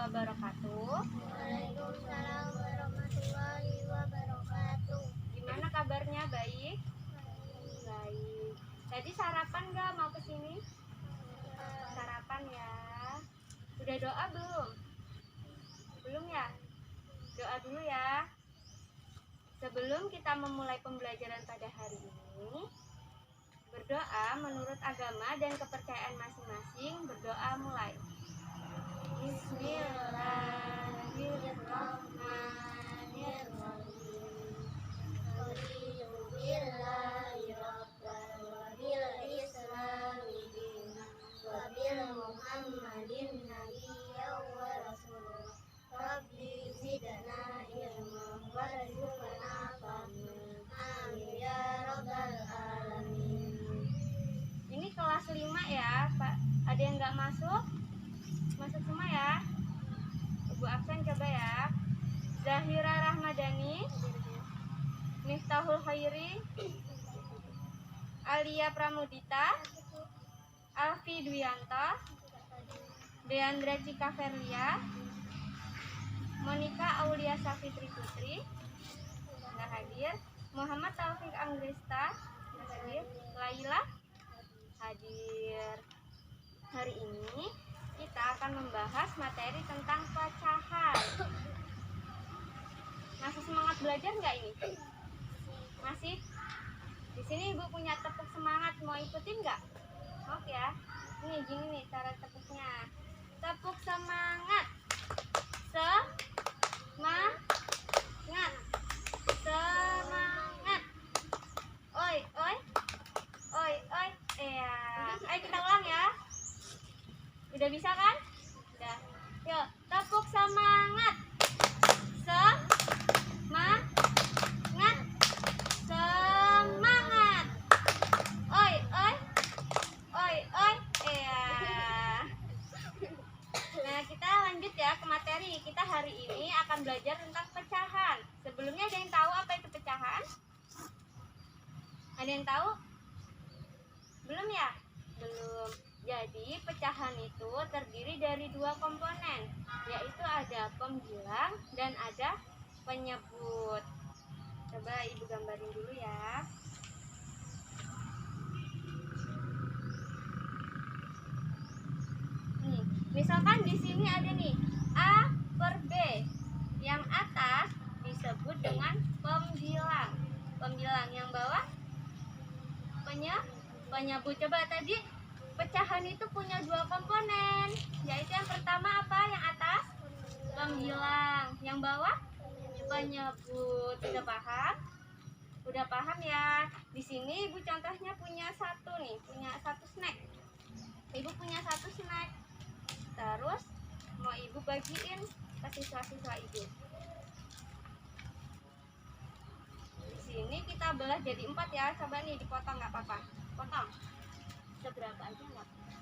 wabarakatuh. Waalaikumsalam warahmatullahi wabarakatuh. Gimana kabarnya? Baik? Baik. Tadi sarapan nggak mau kesini? Sarapan ya. Udah doa belum? Belum ya? Doa dulu ya. Sebelum kita memulai pembelajaran pada hari ini, berdoa menurut agama dan kepercayaan masing-masing. Berdoa mulai. Bismillahirrahmanirrahim. Raditu billahi rabban wa bil islami dinan wa bil muhammadin nabiyyan wa rasulan. Rabbi zidna ilman warzuqna fahman. Amin ya rabbal alamin. Ini kelas 5 ya, Pak. Ada yang nggak masuk? Masuk semua ya. Ibu absen coba ya. Zahira Rahmadani, Miftahul Khairi, Alia Pramudita, Alfi Dwianto, Deandra Cika Verlia, Monika Aulia Safitri Putri nggak hadir, Muhammad Taufik Anggresta nggak hadir, Laila hadir. Hari ini kita akan membahas materi tentang pecahan. Masih semangat belajar nggak ini? Masih? Di sini Ibu punya tepuk semangat, mau ikutin nggak? Oke ya. Ini gini nih cara tepuknya. Tepuk semangat. Semangat. Semangat. Oi, oi. Oi, oi. Ya. Ayo kita ulang ya. Udah bisa kan? Udah. Yuk, tepuk semangat. Semangat. Semangat. Oi, oi. Oi, oi. Ya. Nah, kita lanjut ya ke materi. Kita hari ini akan belajar tentang pecahan. Sebelumnya ada yang tahu apa itu pecahan? Ada yang tahu? Belum ya? Belum. Jadi pecahan itu terdiri dari dua komponen, yaitu ada pembilang dan ada penyebut. Coba Ibu gambarin dulu ya. Nih, misalkan di sini ada nih A per B. Yang atas disebut dengan pembilang. Pembilang yang bawah penyebut. Coba tadi pecahan itu punya dua komponen, yaitu yang pertama apa? Yang atas pembilang, yang bawah penyebut. Udah paham? Udah paham ya? Di sini Ibu contohnya punya satu nih, punya satu snack. Ibu punya satu snack. Terus mau Ibu bagiin ke siswa-siswa Ibu. Di sini kita belah jadi 4 ya. Coba nih dipotong, nggak apa-apa. Potong. Seberapa aja nggak apa-apa.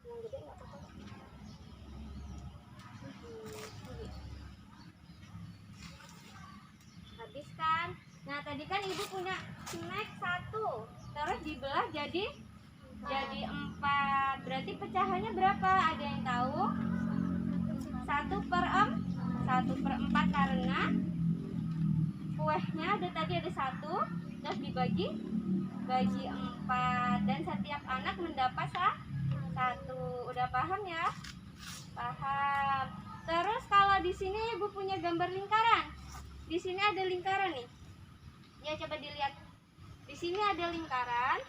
Yang gede nggak apa-apa. Habis kan? Nah, tadi kan Ibu punya snack 1, terus dibelah jadi 4. Berarti pecahannya berapa? Ada yang tahu? 1/4 karena kuehnya tadi ada 1, terus dibagi 4 dan setiap anak mendapat 1. Udah paham ya? Paham. Terus kalau di sini Ibu punya gambar lingkaran. Di sini ada lingkaran nih. Ya, coba dilihat. Di sini ada lingkaran.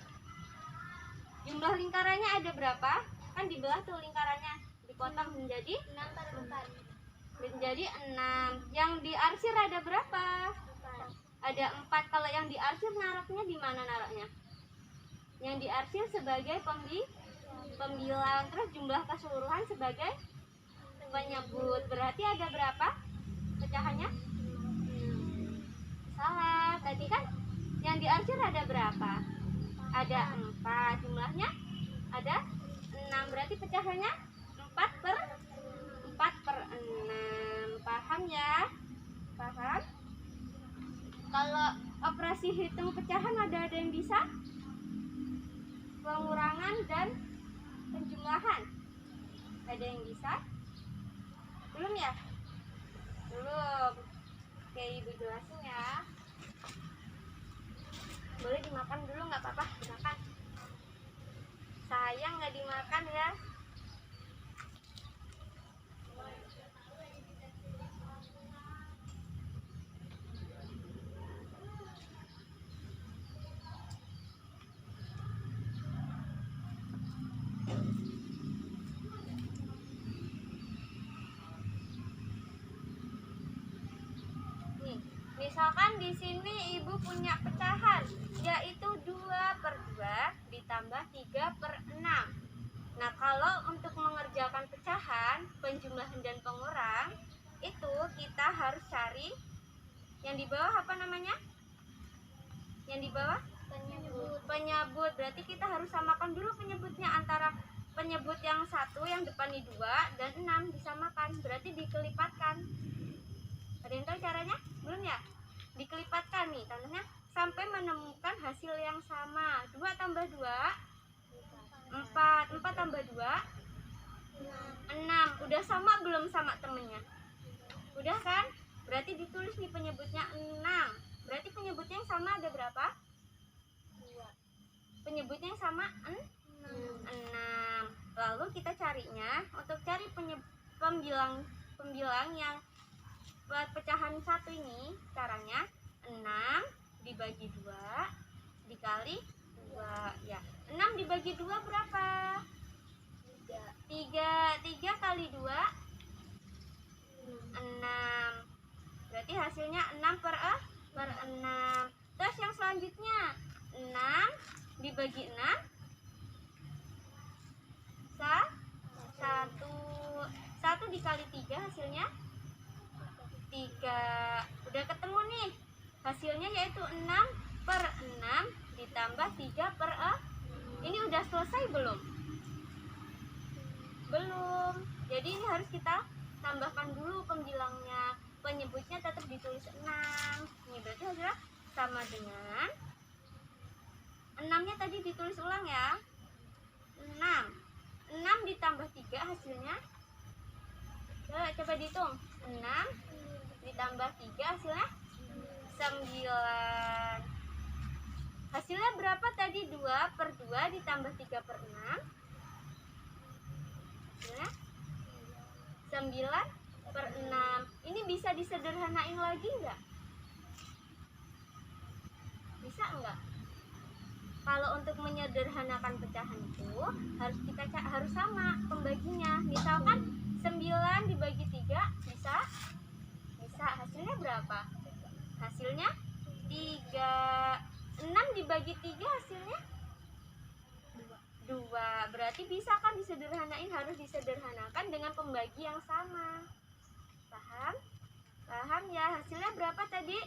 Jumlah lingkarannya ada berapa? Kan dibelah tuh lingkarannya, dipotong menjadi 6. Yang diarsir ada berapa? Ada 4. Kalau yang diarsir naruhnya di mana naruhnya? Yang diarsir sebagai pembilang, terus jumlah keseluruhan sebagai penyebut. Berarti ada berapa pecahannya? Salah. Tadi kan yang diarsir ada berapa? Ada 4. Jumlahnya ada 6. Berarti pecahannya 4/6. Paham ya? Paham? Kalau operasi hitung pecahan ada yang bisa? Pengurangan dan penjumlahan. Ada yang bisa? Belum ya? Belum. Oke, Ibu jelasin ya. Boleh dimakan dulu, nggak apa-apa, dimakan. Sayang nggak dimakan ya. Nih, misalkan di sini Ibu punya pecahan, yaitu 2/2 ditambah 3/6. Nah, kalau untuk mengerjakan pecahan, penjumlahan dan pengurang, itu kita harus cari yang di bawah apa namanya? Yang di bawah? Penyebut. Berarti kita harus samakan dulu penyebutnya, antara penyebut yang satu yang depannya 2 dan 6 disamakan. Berarti dikelipatkan. Ada yang tahu caranya? Belum ya? Dikelipatkan nih, tandanya sampai menemukan hasil yang sama. 2 tambah 2 4, 4 tambah 2 6. Udah sama belum sama temennya? Udah kan? Berarti ditulis nih penyebutnya 6. Berarti penyebutnya yang sama ada berapa? Penyebutnya yang sama 6. Lalu kita carinya, untuk cari pembilang yang buat pecahan satu ini, caranya 6 dibagi 2 dikali 2 ya. 6 dibagi 2 berapa? 3 kali 2 6. Berarti hasilnya 6/6. Terus yang selanjutnya 6 dibagi 6 1 dikali 3 hasilnya 3. Udah ketemu nih hasilnya, yaitu 6/6 ditambah 3/6. Ini udah selesai belum? Belum. Jadi ini harus kita tambahkan dulu pembilangnya. Penyebutnya tetap ditulis 6. Ini berarti hasilnya sama dengan 6-nya tadi ditulis ulang ya. 6 ditambah 3 hasilnya, coba dihitung. 6 ditambah 3 hasilnya 9. Hasilnya berapa tadi? 2/2 ditambah 3/6. Hasilnya 9/6. Ini bisa disederhanain lagi enggak? Bisa enggak? Kalau untuk menyederhanakan pecahan itu harus sama pembaginya. Misalkan 9 dibagi 3 bisa hasilnya berapa? Hasilnya 3. 6 dibagi 3 hasilnya 2. Berarti bisa kan disederhanain? Harus disederhanakan dengan pembagi yang sama. Paham? Paham ya? Hasilnya berapa tadi?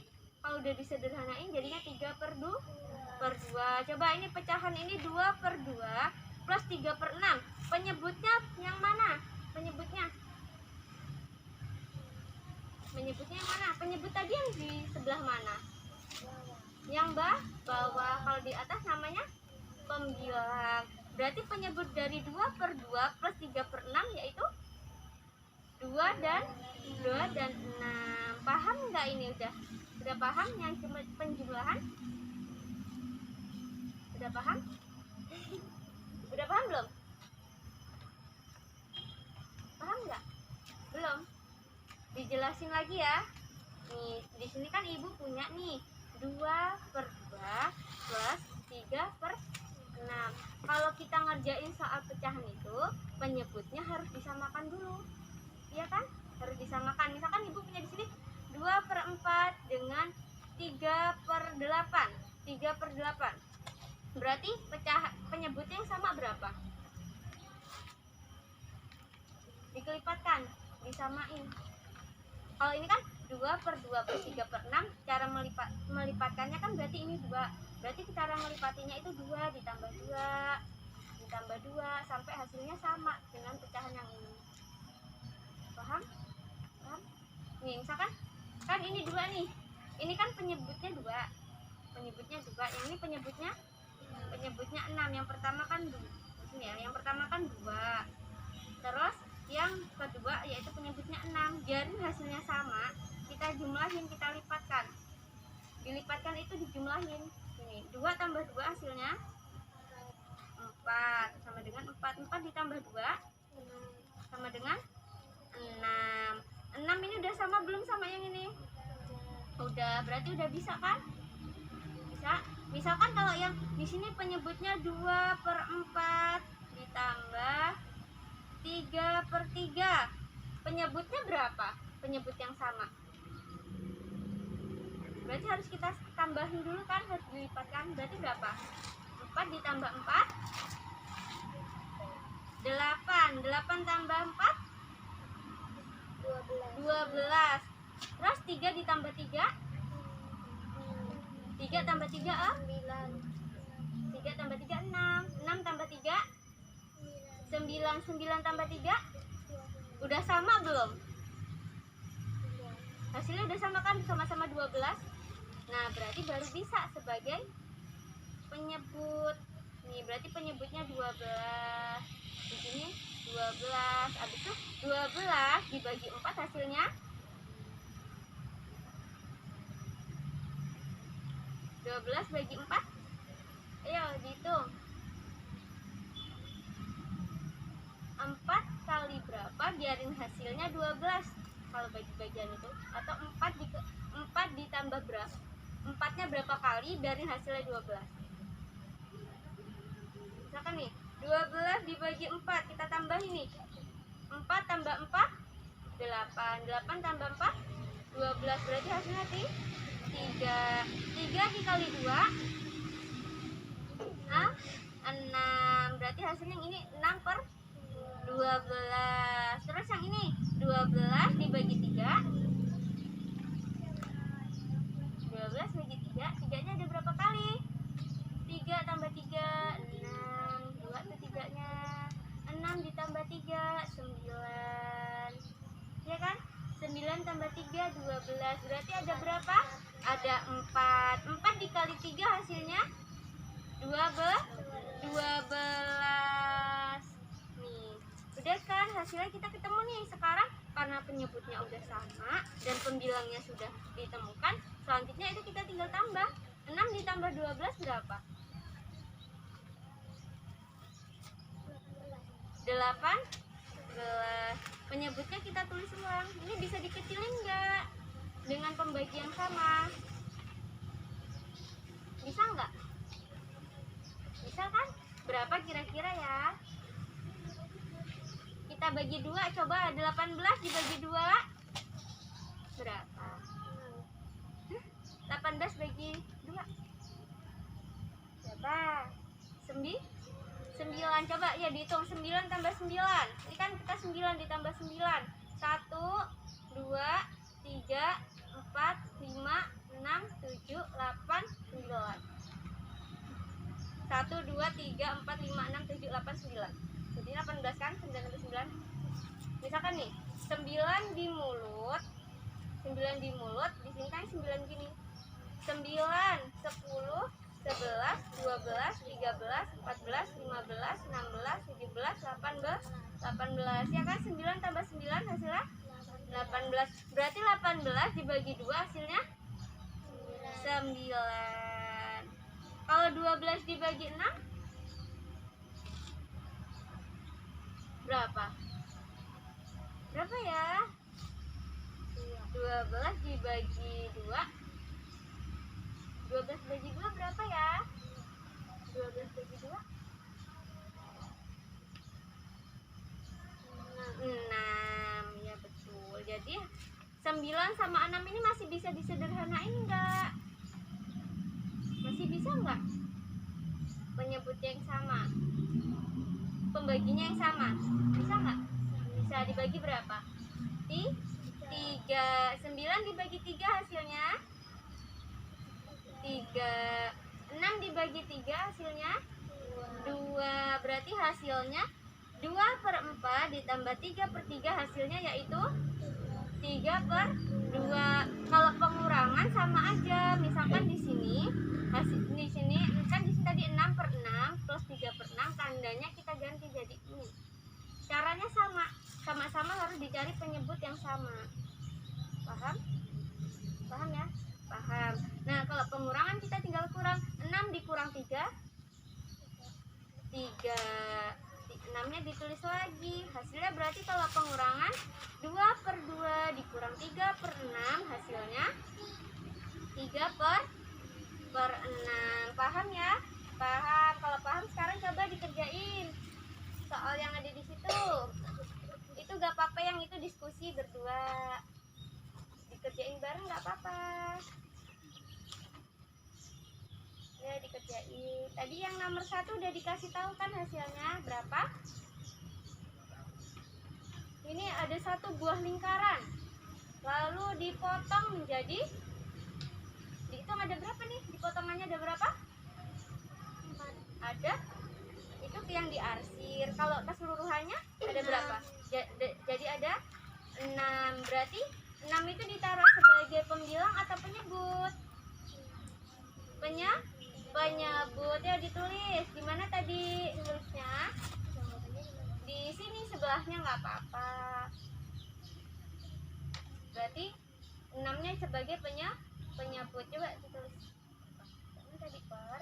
Kalau udah disederhanain jadinya 3/2. Coba ini pecahan ini 2/2 plus 3/6. Penyebutnya yang mana? Penyebutnya yang mana? Penyebut tadi yang di sebelah mana? Yang bawah. Kalau di atas namanya pembilang. Berarti penyebut dari 2/2 plus 3/6 yaitu 2 dan 6. Paham nggak ini? Udah paham yang penjumlahan? Udah paham? Udah paham belum? Paham nggak? Belum? Dijelasin lagi ya. Nih, di sini kan Ibu punya nih 2/2 plus 3/6. Kalau kita ngerjain soal pecahan itu, penyebutnya harus disamakan dulu. Iya kan? Harus disamakan. Misalkan Ibu punya di sini 2/4 dengan 3/8. 3/8. Berarti penyebutnya yang sama berapa? Dikelipatkan, disamain. Kalau ini kan 2/2 plus 3/6, cara melipatkannya kan berarti ini 2. Berarti cara melipatinya itu 2 ditambah 2 ditambah 2 sampai hasilnya sama dengan pecahan yang ini. Paham? Paham? Nih, misalkan kan ini 2 nih. ini kan penyebutnya dua, yang ini penyebutnya 6. Yang pertama kan ini ya, yang pertama kan 2, terus yang kedua yaitu penyebutnya 6. Biar hasilnya sama, kita jumlahin, kita lipatkan. Dilipatkan itu dijumlahin. Ini 2 tambah 2 hasilnya 4, sama dengan 4. 4 ditambah 2 sama dengan 6. 6 ini udah sama belum sama yang ini? Udah, berarti udah bisa kan? Bisa. Misalkan kalau yang di sini penyebutnya 2/4 ditambah 3/3. Penyebutnya berapa? Penyebut yang sama. Berarti harus kita tambahin dulu kan, harus dilipatkan. Berarti berapa? 4 ditambah 4 8. 8 tambah 4 12. Terus 3 ditambah 3 3 tambah 3 3 tambah 3 6. 6 tambah 3 9. 9 tambah 3 udah sama belum? Hasilnya udah sama kan, sama-sama 12. Nah, berarti baru bisa sebagai penyebut. Nih, berarti penyebutnya 12. Di sini 12. Habis itu 12 dibagi 4 hasilnya 12 bagi 4. Ayo dihitung. 4 kali berapa biarin hasilnya 12 kalau bagi-bagian itu, atau 4 ditambah berapa, 4-nya berapa kali biarin hasilnya 12. Misalkan nih 12 dibagi 4, kita tambahin nih 4 tambah 4 8. 8 tambah 4 12, berarti hasilnya 3 dikali 2 6, berarti hasilnya ini 6/12. Terus yang ini 12 dibagi 3, 12 bagi 3, 3-nya ada berapa kali? 3 tambah 3 6, 2 tuh 3-nya. 6 ditambah 3 9, ya kan? 9 tambah 3 12, berarti ada berapa? Ada 4. 4 dikali 3 hasilnya 12. Nih, udah kan hasilnya kita ketemu nih. Sekarang karena penyebutnya udah sama dan pembilangnya sudah ditemukan, selanjutnya itu kita tinggal tambah. 6 ditambah 12 berapa? 18. Penyebutnya kita tulis ulang. Ini bisa dikecilin nggak dengan pembagian sama? Bisa nggak? Bisa kan? Berapa kira-kira ya? Kita bagi 2, coba 18 dibagi 2 berapa? 18 bagi 2 berapa? 9. Coba ya dihitung. 9 tambah 9. Ini kan kita 9 ditambah 9. 1 2 3 4 5 6 7 8 9. 1 2 3 4 5 6 7 8 9. Jadi 18 kan? 9 tambah 9. Misalkan nih 9 di mulut, di sini kan 9 gini. 9 10 11 12 13 14 15 16 17 18 ya kan? 9 tambah 9 hasilnya 18. Berarti 18 dibagi 2 hasilnya 9. Kalau 12 dibagi 6 berapa? Berapa ya? 12 dibagi 2. 12 bagi 2 berapa ya? 12 bagi 2 6. Ya betul. Jadi 9 sama 6 ini masih bisa disederhanain enggak? Masih bisa enggak? Penyebutnya yang sama, pembaginya yang sama, bisa enggak? Bisa. Dibagi berapa? 3. 9 dibagi 3 hasilnya 3. 6 dibagi 3 hasilnya 2. Berarti hasilnya 2/4 ditambah 3/3 hasilnya yaitu 3/2. Kalau pengurangan sama aja. Misalkan di sini kan di sini tadi 6/6 plus 3/6, tandanya kita ganti jadi ini. Caranya sama-sama harus dicari penyebut yang sama. Paham? Paham ya? Paham. Nah, kalau pengurangan kita tinggal kurang 6 dikurang 3, 6-nya ditulis lagi. Hasilnya berarti kalau pengurangan 2/2 dikurang 3/6, hasilnya 3/6. Paham ya? Paham. Kalau paham sekarang coba dikerjain soal yang ada di situ. Itu gak apa-apa, yang itu diskusi berdua. Dikerjain bareng gak apa-apa. Ya, dikerjain. Tadi yang nomor 1 udah dikasih tahu kan hasilnya berapa? Ini ada 1 buah lingkaran, lalu dipotong menjadi, dihitung ada berapa nih? Dipotongannya ada berapa? 4. Ada. Itu yang diarsir. Kalau keseluruhannya ada berapa? Jadi ada 6. Berarti 6 itu ditaruh sebagai pembilang atau penyebut? Penyebut ya, ditulis. Di mana tadi tulisnya? Di sini sebelahnya nggak apa-apa. Berarti 6-nya sebagai penyebut. Coba ditulis. Ini tadi per.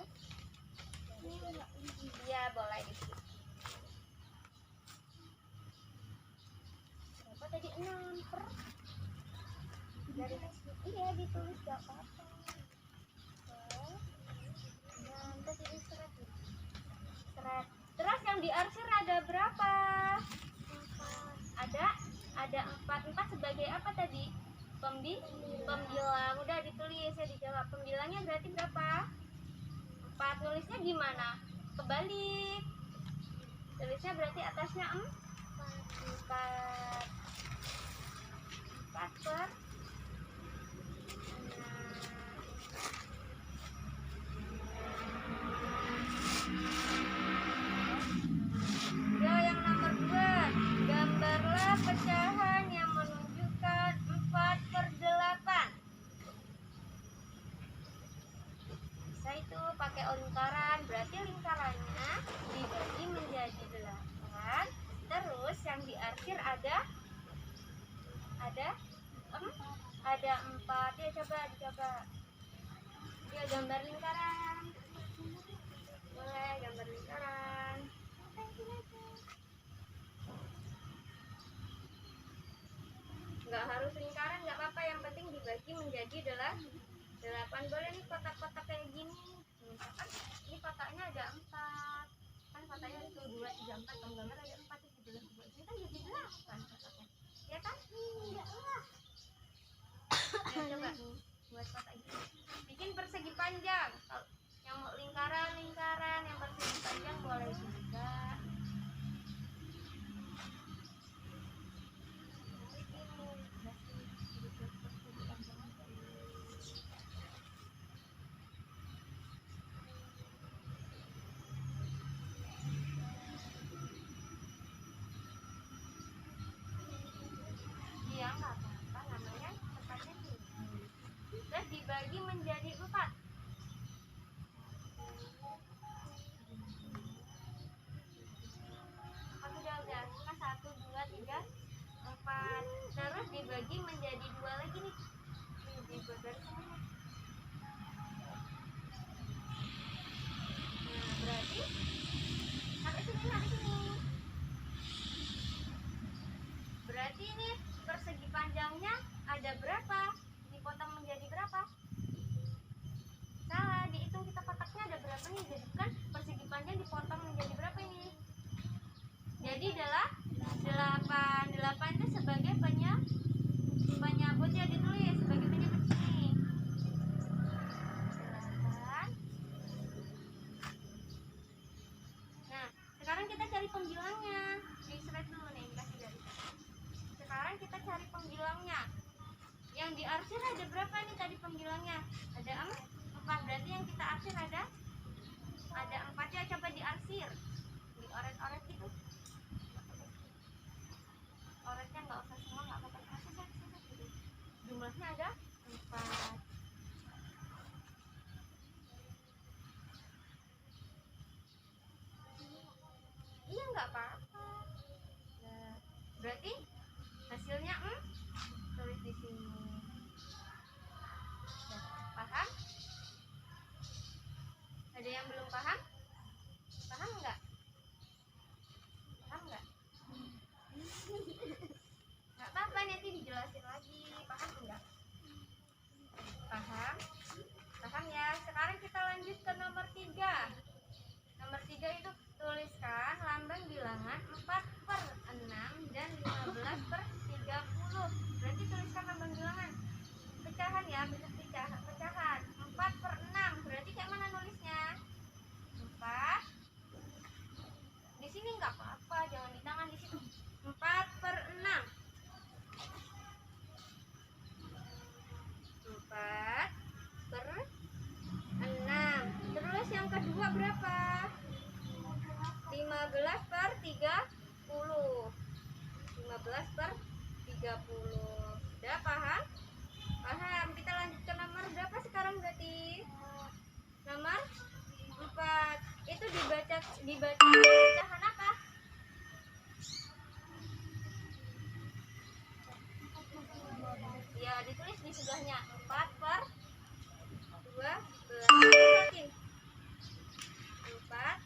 Iya, boleh ditulis. Berapa tadi? 6 per. Dari iya ditulis nggak apa-apa. Terus yang diarsir ada berapa? 4. Ada 4 sebagai apa tadi? Pembilang. Udah ditulis ya, dijawab. Pembilangnya berarti berapa? 4. Nulisnya gimana? Kebalik. Tulisnya berarti atasnya 4. 4 per. Yang nomor 2, gambarlah pecahan yang menunjukkan 4/8. Bisa itu pakai lingkaran, berarti lingkarannya dibagi menjadi 8. Terus yang diarsir ada 4. Ya, coba. Ya, gambar lingkaran. Boleh gambar lingkaran. Nggak harus lingkaran, nggak apa-apa, yang penting dibagi menjadi 8. Boleh nih kotak-kotak kayak gini. Misalkan ini kotaknya ada 4, kan kotaknya itu 2, 3, 4, kalau gambar ada 4, itu 2, ini kan jadi 8 kotaknya, ya kan? Ya, coba buat kotak ini, bikin persegi panjang. Kalau yang mau lingkaran, yang persegi panjang boleh juga. Iya, nggak apa-apa, namanya tempatnya tinggi. Terus dibagi menjadi 4. Udah. Cuma 1, 2, 3, 4. Terus dibagi menjadi 2 lagi nih. Ini dibuat dari sini. Nah, berarti sampai sini. Berarti ini persegi panjangnya ada berapa? Dipotong menjadi berapa? Salah, dihitung kita kotaknya ada berapa nih? Jadi kan persegi panjang dipotong menjadi berapa ini? Jadi adalah 8. 8 itu sebagai penyebut ya, ditulis sebagai penyebut sini. 8. Nah, sekarang kita cari pembilangnya. Di slide dulu nih, kasih dari. Sekarang kita cari pembilangnya. Yang diarsir ada berapa nih tadi pembilangnya? Ada 4. Berarti yang kita arsir ada 4 ya. Coba diarsir. Dioret-oret gitu. Oretnya nggak usah semua, nggak apa-apa. Jumlahnya ada 4. nggak apa-apa. Nah, berarti hasilnya tulis di sini. Nah, paham? Ada yang belum paham? Paham nggak? Paham nggak? Nggak apa-apa, nanti dijelasin lagi. Paham nggak? Paham? Paham ya? Sekarang kita lanjut ke nomor 3. Nomor 3 itu tuliskan lambang bilangan 4/6 dan 15/30. Berarti tuliskan lambang bilangan pecahan ya, bentuk pecahan 4/6. Berarti kayak mana nulisnya? 4 di sini nggak apa-apa, jangan di tangan, di situ. 4/6. 4/6. Terus yang kedua berapa? 15/30. 15/30. Udah paham? Paham. Kita lanjut ke nomor berapa sekarang berarti? Nomor 4. Itu dibaca pecahan apa? Ya, ditulis di sebelahnya 4/12. 4.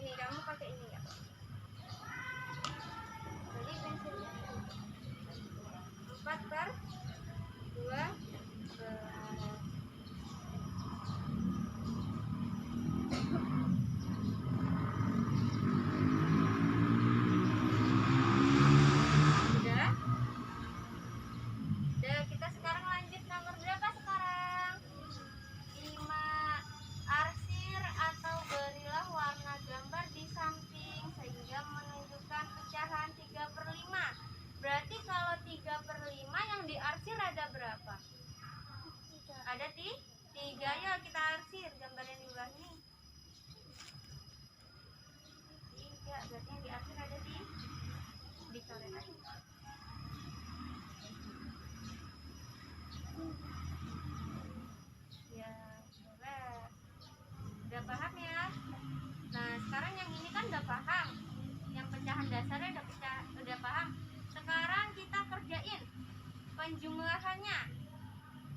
Ini kamu pakai ini ya. Jadi pensilnya 4/12. Udah, kita sekarang lanjut nomor berapa sekarang? 5. Arsir atau berilah warna gambar di samping sehingga menunjukkan pecahan 3/5. Berarti kalau 3/5 yang diarsir ada berapa? Ada 3. Ya, kita arsir gambar yang di bawah ini. 3. Berarti yang diarsir ada dicoret aja. Ya, boleh. Udah paham ya? Nah, sekarang yang ini kan udah paham. Yang pecahan dasarnya udah paham. Sekarang kita kerjain penjumlahannya.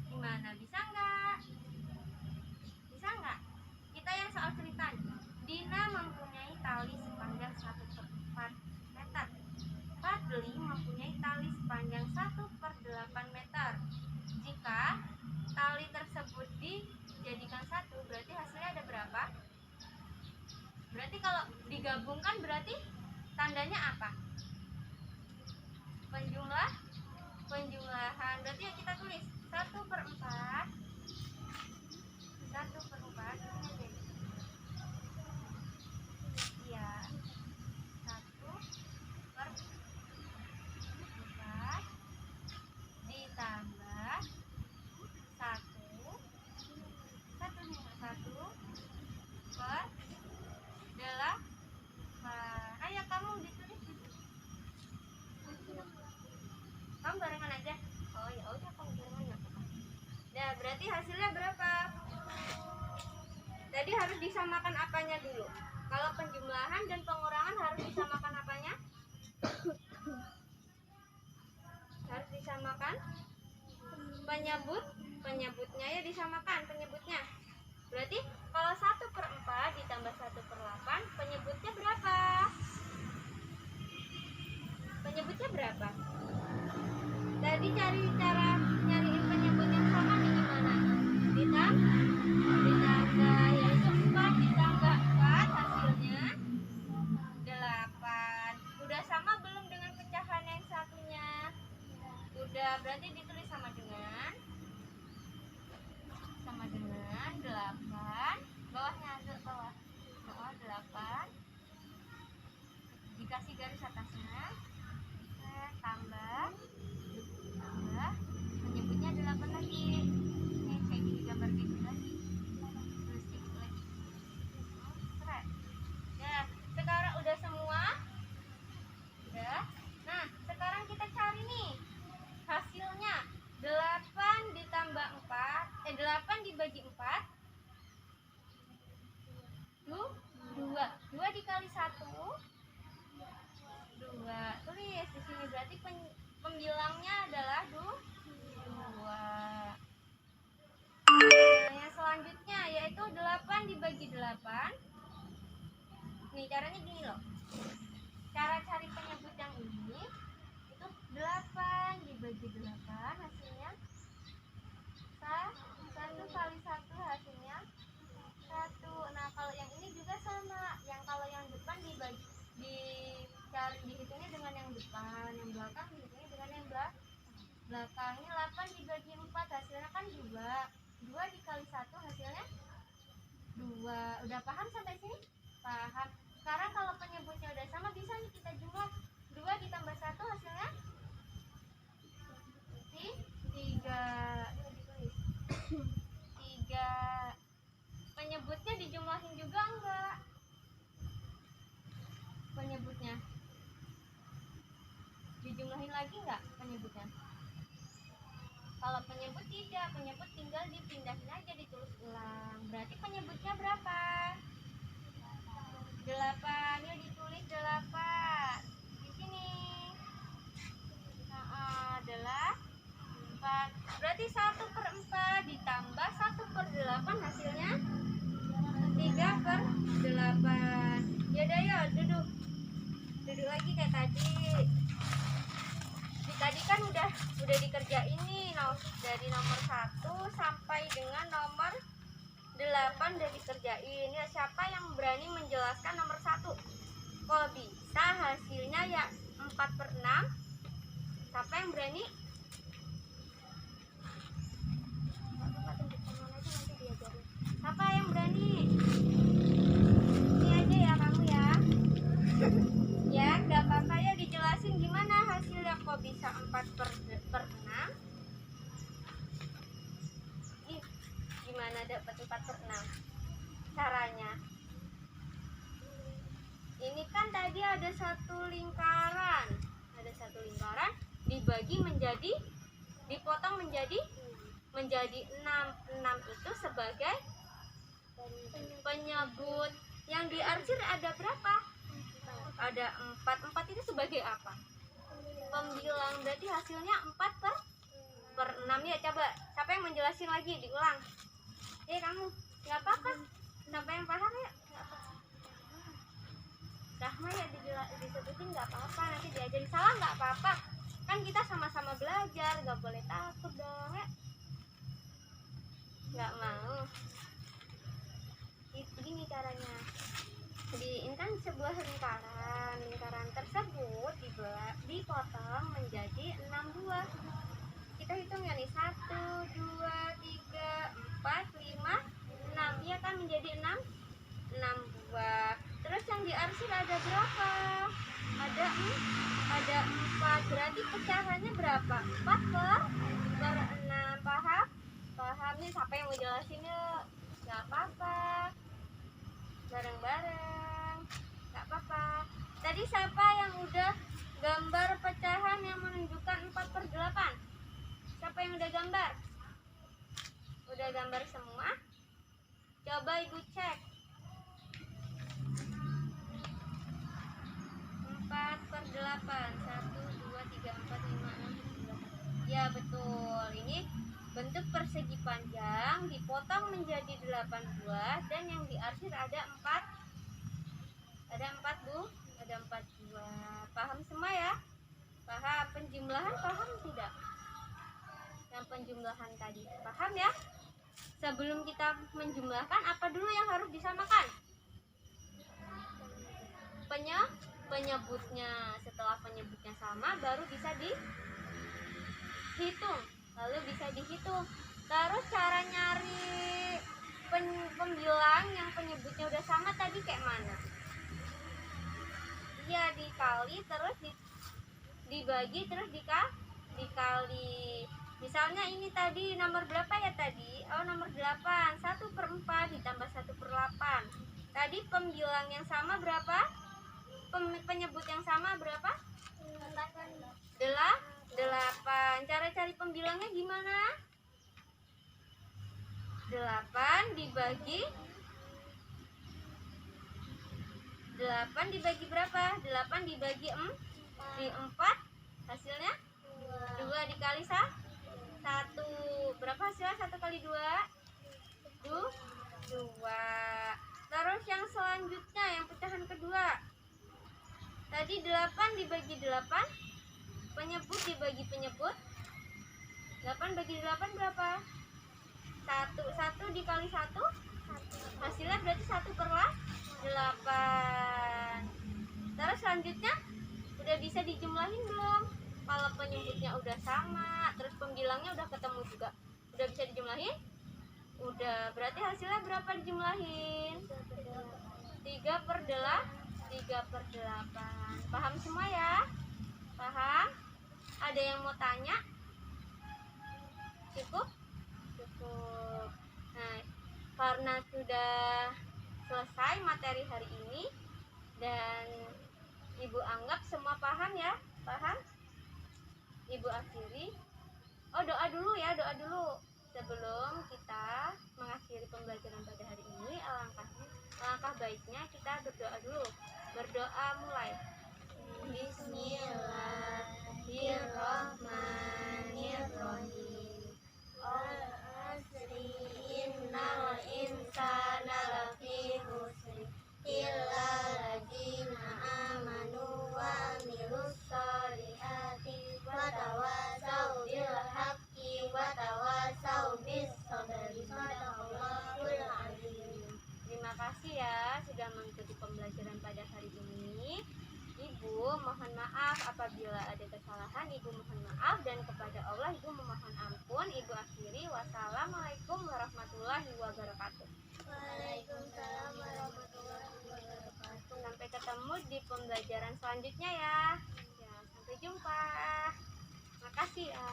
Gimana? Bisa nggak? Bisa nggak? Kita yang soal cerita. Dina mempunyai tali sepanjang 1/4 meter. Fadli mempunyai tali sepanjang 1/8 meter. Jika tali tersebut dijadikan 1, berarti hasilnya ada berapa? Berarti kalau digabungkan berarti tandanya apa? Penjumlahan. Berarti ya kita tulis 1/4. 1/4 ini aja. Iya. 1/4 ditambah 1/8. Ayo kamu ditulis. Kamu barengan aja. Oh ya udah, kamu barengan. Nah, berarti hasilnya berapa? Tadi harus disamakan apanya dulu? Kalau penjumlahan dan pengurangan harus disamakan apanya? Harus disamakan penyebutnya ya, disamakan penyebutnya. Berarti kalau 1/4 ditambah 1/8, penyebutnya berapa? Penyebutnya berapa? Tadi cari cara nyariin penyebut yang sama nih gimana? Ditambah, yaitu 4 ditambah 4 hasilnya 8. Udah sama belum dengan pecahan yang satunya? Udah, berarti ditulis sama dengan 8. Bawahnya ada bawah 8. Dikasih garis atasnya. Tambah penyebutnya 8 lagi. Ini kayak gini, gambar gini lagi. Tulis dikit lagi. Keren. Nah, sekarang udah semua? Udah. Nah, sekarang kita cari nih hasilnya. 8 ditambah 4, 8 dibagi 4 2. kali 1 2. Tulis di sini berarti pembilangnya adalah 2. Nah, yang selanjutnya yaitu 8 dibagi 8. Nih caranya gini loh. Cara cari penyebut yang ini itu 8 dibagi 8 hasilnya 1 kali 1 hasilnya 1. Nah, kalau yang ini juga sama. Yang kalau yang depan dibagi dihitungnya dengan yang depan, yang belakang dihitungnya dengan yang belakang. Ini 8 dibagi 4 hasilnya kan 2. 2 dikali 1 hasilnya 2. Udah paham sampai sini? Paham. Sekarang kalau penyebutnya udah sama bisa nih kita jumlah. 2 ditambah 1 hasilnya 3. 3. Penyebutnya dijumlahin juga enggak? Penyebutnya dijumlahin lagi enggak penyebutnya? Kalau penyebut tidak, penyebut tinggal dipindahin aja, ditulis ulang. Berarti penyebutnya berapa? 8. Yuk ditulis 8 di sini. Nah, adalah 4. Berarti 1/4 ditambah 1/8 hasilnya 3/8. Yaudah, yuk duduk lagi kayak tadi. Tadi kan udah dikerjain nih dari nomor 1 sampai dengan nomor 8 udah dikerjain. Ya, siapa yang berani menjelaskan nomor 1? Kok bisa hasilnya ya 4/6? Siapa yang berani? Siapa yang berani? Ini aja ya kamu ya. Ya, gak apa-apa ya, dijelasin gimana hasilnya kok bisa 4/6. Gimana dapat 4/6 caranya? Ini kan tadi ada satu lingkaran dibagi menjadi, dipotong menjadi 6. 6 itu sebagai penyebut. Yang diarsir ada berapa? Ada 4. 4 itu sebagai apa? Pembilang. Berarti hasilnya 4/6. Ya, coba siapa yang menjelasin lagi, diulang. Kamu nggak apa-apa, siapa yang paham ya? Rahma ya disebutin nggak apa-apa, nanti diajarin. Salah nggak apa-apa, kan kita sama-sama belajar, nggak boleh takut dong ya. Nggak mau. Begini caranya. Ini kan sebuah lingkaran tersebut dipotong menjadi 6 buah. Kita hitung ya nih, 1, 2, 3, 4, 5, 6. Iya kan, menjadi 6 buah. Terus yang diarsir ada berapa? Ada 4. Berarti pecahannya berapa? 4/6. Paham? Paham nih, siapa yang mau jelasin yuk? Gak apa-apa, bareng-bareng, gak apa-apa. Tadi siapa yang udah gambar pecahan yang menunjukkan 4/8? Siapa yang udah gambar? Udah gambar semua? Coba ibu cek. 4/8. 1, 2, 3, 4, 5, 6, 7, 8. Ya betul. Ini bentuk persegi panjang dipotong menjadi 8 buah dan yang diarsir ada 4. Ada 4 buah. Paham semua ya? Paham. Penjumlahan paham tidak? Yang penjumlahan tadi paham ya? Sebelum kita menjumlahkan, apa dulu yang harus disamakan? Penyebutnya. Setelah penyebutnya sama, baru bisa dihitung. Lalu bisa dihitung. Terus cara nyari pembilang yang penyebutnya udah sama tadi kayak mana? Iya, dikali terus dibagi terus dikali. Misalnya ini tadi nomor berapa ya tadi? Oh, nomor 8. 1/4 ditambah 1/8. Tadi pembilang yang sama berapa? Penyebut yang sama berapa? 8. Cara cari pembilangnya gimana? 8 dibagi 8 dibagi berapa? 8 dibagi 4 hasilnya 2 dikali 1. Berapa hasilnya 1 kali 2? 2. Terus yang selanjutnya, yang pecahan kedua. Tadi 8 dibagi 8, penyebut dibagi penyebut. 8 bagi 8 berapa? 1. 1 dikali 1 hasilnya berarti 1/8. Terus selanjutnya udah bisa dijumlahin belum? Kalau penyebutnya udah sama, terus pembilangnya udah ketemu juga, udah bisa dijumlahin? Udah. Berarti hasilnya berapa dijumlahin? 3/8. Paham semua ya? Paham? Ada yang mau tanya? Cukup? Cukup. Nah, karena sudah selesai materi hari ini dan Ibu anggap semua paham ya? Paham? Ibu akhiri. Oh, doa dulu ya, doa dulu. Sebelum kita mengakhiri pembelajaran pada hari ini, alangkah baiknya kita berdoa dulu. Berdoa mulai. Bismillahirrahmanirrahim. Al-asri innal insana lafi khusr illa ladzina amanu wa amilus solihati wa tawasau bil haqqi wa tawasau bis sabri. Shadaqallahul azim. Terima kasih ya sudah mengikuti pembelajaran pada hari ini. Ibu mohon maaf apabila ada kesalahan. Ibu mohon maaf, dan kepada Allah Ibu memohon ampun. Ibu akhiri. Wassalamualaikum warahmatullahi wabarakatuh. Waalaikumsalam warahmatullahi wabarakatuh. Sampai ketemu di pembelajaran selanjutnya ya. Sampai jumpa. Makasih ya.